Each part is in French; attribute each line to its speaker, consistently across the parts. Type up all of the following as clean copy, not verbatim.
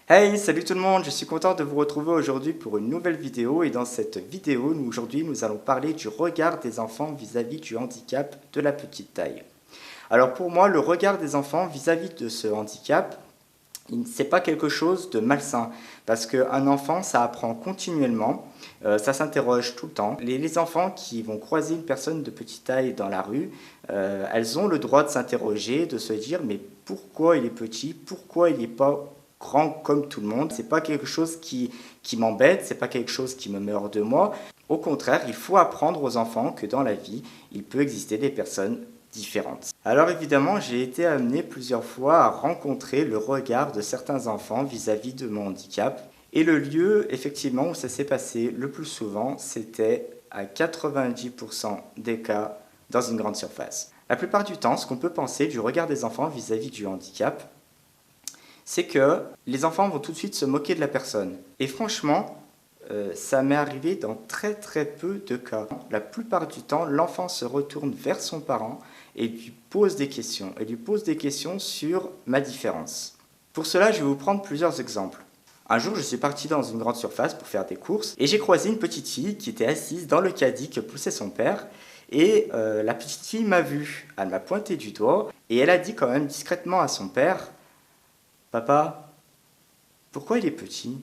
Speaker 1: Hey, salut tout le monde, je suis content de vous retrouver aujourd'hui pour une nouvelle vidéo et dans cette vidéo, aujourd'hui, nous allons parler du regard des enfants vis-à-vis du handicap de la petite taille. Alors pour moi, le regard des enfants vis-à-vis de ce handicap, c'est pas quelque chose de malsain parce qu'un enfant, ça apprend continuellement, ça s'interroge tout le temps. Les enfants qui vont croiser une personne de petite taille dans la rue, elles ont le droit de s'interroger, de se dire mais pourquoi il est petit, pourquoi il n'est pas grand comme tout le monde. C'est pas quelque chose qui m'embête, c'est pas quelque chose qui me met hors de moi. Au contraire, il faut apprendre aux enfants que dans la vie, il peut exister des personnes différentes. Alors évidemment, j'ai été amené plusieurs fois à rencontrer le regard de certains enfants vis-à-vis de mon handicap. Et le lieu, effectivement, où ça s'est passé le plus souvent, c'était à 90% des cas dans une grande surface. La plupart du temps, ce qu'on peut penser du regard des enfants vis-à-vis du handicap, c'est que les enfants vont tout de suite se moquer de la personne. Et franchement, ça m'est arrivé dans très très peu de cas. La plupart du temps, l'enfant se retourne vers son parent et lui pose des questions. Et lui pose des questions sur ma différence. Pour cela, je vais vous prendre plusieurs exemples. Un jour, je suis parti dans une grande surface pour faire des courses et j'ai croisé une petite fille qui était assise dans le caddie que poussait son père. Et la petite fille m'a vu. Elle m'a pointé du doigt et elle a dit quand même discrètement à son père: Papa, pourquoi il est petit?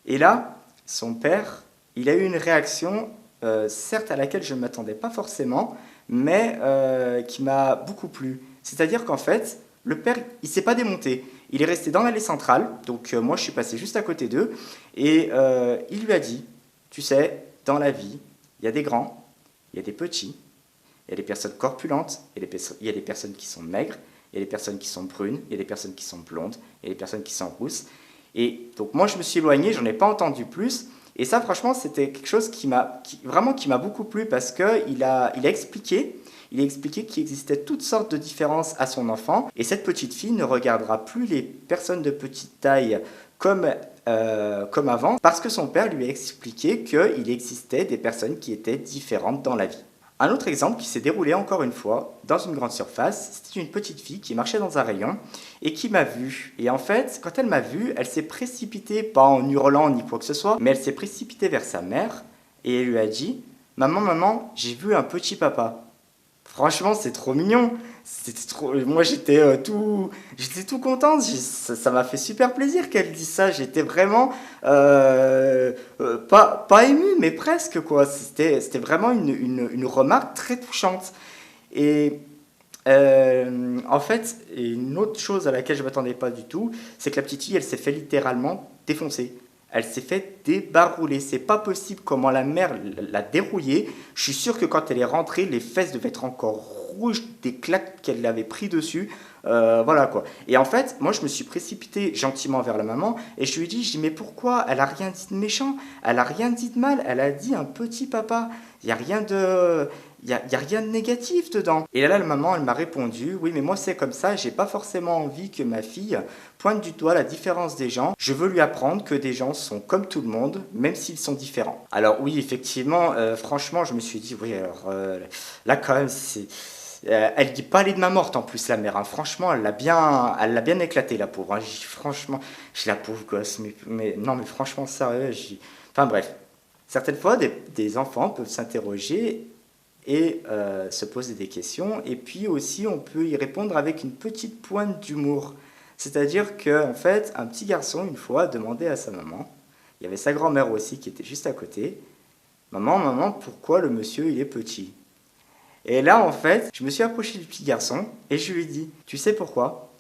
Speaker 1: Et là, son père, il a eu une réaction, certes à laquelle je ne m'attendais pas forcément, mais qui m'a beaucoup plu. C'est-à-dire qu'en fait, le père, il ne s'est pas démonté. Il est resté dans l'allée centrale, donc moi je suis passé juste à côté d'eux, et il lui a dit, tu sais, dans la vie, il y a des grands, il y a des petits, il y a des personnes corpulentes, il y a des personnes qui sont maigres, il y a des personnes qui sont brunes, il y a des personnes qui sont blondes, il y a des personnes qui sont rousses. Et donc moi je me suis éloigné, j'en ai pas entendu plus. Et ça franchement c'était quelque chose qui m'a beaucoup plu parce qu'il a expliqué qu'il existait toutes sortes de différences à son enfant. Et cette petite fille ne regardera plus les personnes de petite taille comme avant parce que son père lui a expliqué qu'il existait des personnes qui étaient différentes dans la vie. Un autre exemple qui s'est déroulé encore une fois dans une grande surface, c'était une petite fille qui marchait dans un rayon et qui m'a vu. Et en fait, quand elle m'a vu, elle s'est précipitée, pas en hurlant ni quoi que ce soit, mais elle s'est précipitée vers sa mère et elle lui a dit: Maman, maman, j'ai vu un petit papa. Franchement, c'est trop mignon. C'était trop. Moi, j'étais tout contente. Ça m'a fait super plaisir qu'elle dise ça. J'étais vraiment pas ému, mais presque quoi. C'était vraiment une remarque très touchante. Et en fait, une autre chose à laquelle je m'attendais pas du tout, c'est que la petite fille, elle s'est fait littéralement défoncer. Elle s'est fait débarrouler. C'est pas possible comment la mère l'a dérouillée. Je suis sûr que quand elle est rentrée, les fesses devaient être encore rouges des claques qu'elle avait pris dessus. Voilà quoi. Et en fait, moi je me suis précipité gentiment vers la maman et je lui ai dit, mais pourquoi? Elle a rien dit de méchant, elle a rien dit de mal, elle a dit un petit papa. Il y a rien de, y a rien de négatif dedans. Et là, la maman, elle m'a répondu, oui, mais moi c'est comme ça, j'ai pas forcément envie que ma fille pointe du doigt la différence des gens. Je veux lui apprendre que des gens sont comme tout le monde, même s'ils sont différents. Alors oui, effectivement, franchement, je me suis dit, oui, alors là quand même, elle dit pas aller de ma morte en plus la mère. Hein. Franchement, elle l'a bien éclaté la pauvre. Hein. Franchement, je la pauvre gosse, mais non, mais franchement sérieux. Enfin bref, certaines fois, des enfants peuvent s'interroger et se poser des questions. Et puis aussi, on peut y répondre avec une petite pointe d'humour. C'est-à-dire qu'en fait, un petit garçon, une fois, a demandé à sa maman, il y avait sa grand-mère aussi qui était juste à côté, maman, maman, pourquoi le monsieur, il est petit? Et là, en fait, je me suis approché du petit garçon et je lui ai dit, tu sais pourquoi?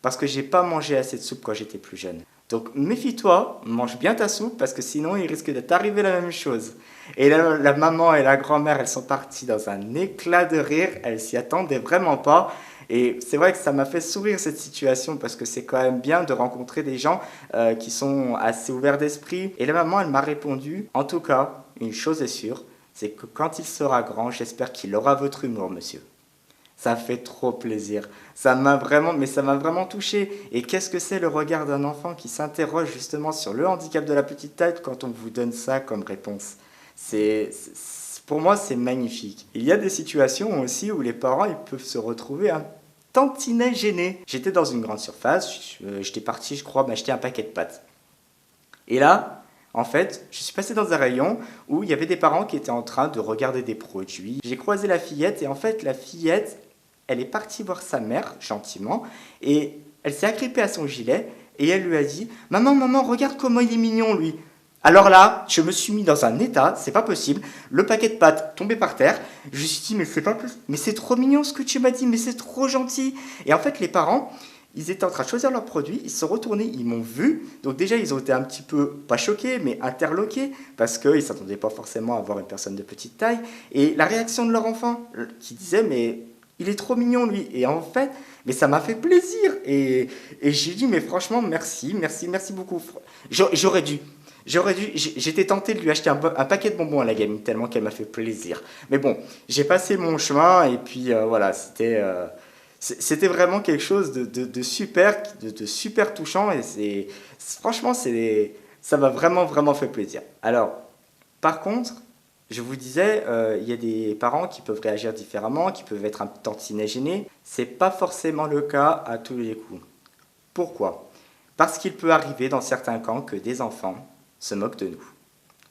Speaker 1: Parce que j'ai pas mangé assez de soupe quand j'étais plus jeune. Donc méfie-toi, mange bien ta soupe parce que sinon il risque de t'arriver la même chose. Et là, la maman et la grand-mère, elles sont parties dans un éclat de rire, elles s'y attendaient vraiment pas. Et c'est vrai que ça m'a fait sourire cette situation parce que c'est quand même bien de rencontrer des gens qui sont assez ouverts d'esprit. Et la maman, elle m'a répondu, en tout cas, une chose est sûre, c'est que quand il sera grand, j'espère qu'il aura votre humour, monsieur. Ça fait trop plaisir. Ça m'a vraiment touché. Et qu'est-ce que c'est le regard d'un enfant qui s'interroge justement sur le handicap de la petite taille quand on vous donne ça comme réponse? Pour moi, c'est magnifique. Il y a des situations aussi où les parents ils peuvent se retrouver un tantinet gêné. J'étais dans une grande surface, j'étais parti, je crois, m'acheter un paquet de pâtes. Et là, en fait, je suis passé dans un rayon où il y avait des parents qui étaient en train de regarder des produits. J'ai croisé la fillette et en fait, la fillette, elle est partie voir sa mère, gentiment, et elle s'est agrippée à son gilet et elle lui a dit « Maman, maman, regarde comment il est mignon, lui !» Alors là, je me suis mis dans un état, c'est pas possible. Le paquet de pâtes tombé par terre. Je me suis dit, mais c'est pas possible. Mais c'est trop mignon ce que tu m'as dit, mais c'est trop gentil. Et en fait, les parents, ils étaient en train de choisir leurs produits, ils se sont retournés, ils m'ont vu. Donc déjà, ils ont été un petit peu, pas choqués, mais interloqués, parce qu'ils ne s'attendaient pas forcément à voir une personne de petite taille. Et la réaction de leur enfant, qui disait, mais il est trop mignon, lui. Et en fait, mais ça m'a fait plaisir. Et j'ai dit, mais franchement, merci, merci, merci beaucoup. J'aurais dû. J'étais tenté de lui acheter un paquet de bonbons à la gamine, tellement qu'elle m'a fait plaisir. Mais bon, j'ai passé mon chemin, et puis voilà, c'était vraiment quelque chose de super, de super touchant, et franchement, ça m'a vraiment, vraiment fait plaisir. Alors, par contre, je vous disais, il y a des parents qui peuvent réagir différemment, qui peuvent être un tantinet gênés. C'est pas forcément le cas à tous les coups. Pourquoi ? Parce qu'il peut arriver dans certains cas que des enfants se moquent de nous,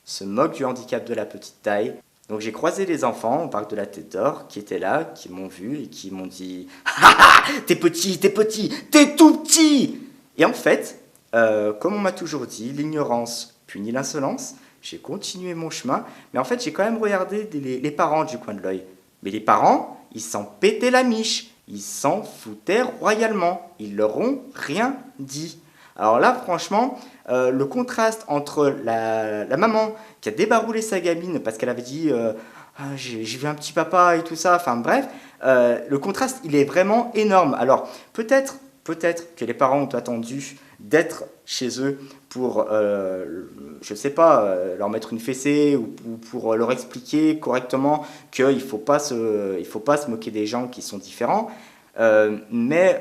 Speaker 1: se moquent du handicap de la petite taille. Donc j'ai croisé les enfants, on parle de la tête d'or, qui étaient là, qui m'ont vu et qui m'ont dit « Ah ah, t'es petit, t'es tout petit !» Et en fait, comme on m'a toujours dit, l'ignorance punit l'insolence, j'ai continué mon chemin, mais en fait j'ai quand même regardé les parents du coin de l'œil. Mais les parents, ils s'en pétaient la miche, ils s'en foutaient royalement, ils leur ont rien dit. Alors là, franchement, le contraste entre la maman qui a débaroulé sa gamine parce qu'elle avait dit j'ai vu un petit papa et tout ça, enfin bref, le contraste, il est vraiment énorme. Alors, peut-être que les parents ont attendu d'être chez eux pour, je sais pas, leur mettre une fessée ou pour leur expliquer correctement qu'il ne faut pas se moquer des gens qui sont différents. Mais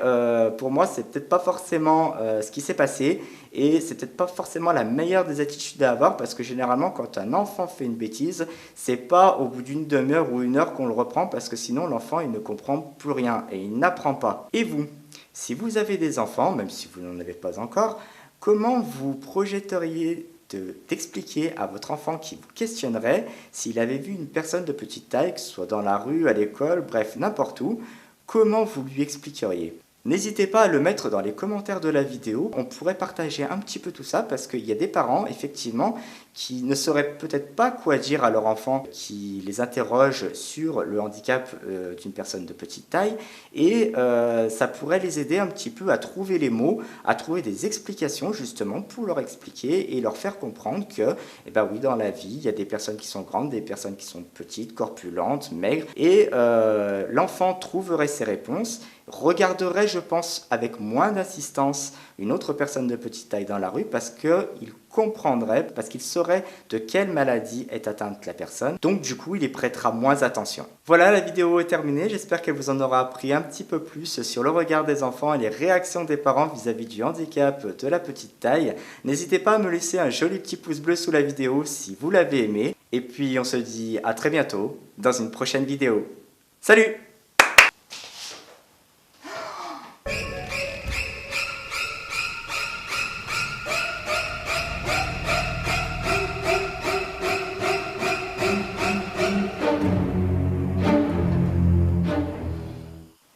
Speaker 1: pour moi, c'est peut-être pas forcément ce qui s'est passé et c'est peut-être pas forcément la meilleure des attitudes à avoir parce que généralement, quand un enfant fait une bêtise, c'est pas au bout d'une demi-heure ou une heure qu'on le reprend parce que sinon l'enfant il ne comprend plus rien et il n'apprend pas. Et vous, si vous avez des enfants, même si vous n'en avez pas encore, comment vous projetteriez d'expliquer à votre enfant qui vous questionnerait s'il avait vu une personne de petite taille, que ce soit dans la rue, à l'école, bref, n'importe où, comment vous lui expliqueriez ? N'hésitez pas à le mettre dans les commentaires de la vidéo, on pourrait partager un petit peu tout ça parce qu'il y a des parents, effectivement, qui ne sauraient peut-être pas quoi dire à leur enfant qui les interroge sur le handicap d'une personne de petite taille et ça pourrait les aider un petit peu à trouver les mots, à trouver des explications justement pour leur expliquer et leur faire comprendre que, eh ben oui, dans la vie, il y a des personnes qui sont grandes, des personnes qui sont petites, corpulentes, maigres et l'enfant trouverait ses réponses, regarderait, je pense, avec moins d'assistance une autre personne de petite taille dans la rue parce qu'il comprendrait, parce qu'il saurait de quelle maladie est atteinte la personne. Donc du coup, il y prêtera moins attention. Voilà, la vidéo est terminée. J'espère qu'elle vous en aura appris un petit peu plus sur le regard des enfants et les réactions des parents vis-à-vis du handicap de la petite taille. N'hésitez pas à me laisser un joli petit pouce bleu sous la vidéo si vous l'avez aimé. Et puis on se dit à très bientôt dans une prochaine vidéo. Salut!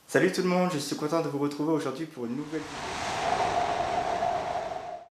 Speaker 1: Salut tout le monde, je suis content de vous retrouver aujourd'hui pour une nouvelle vidéo.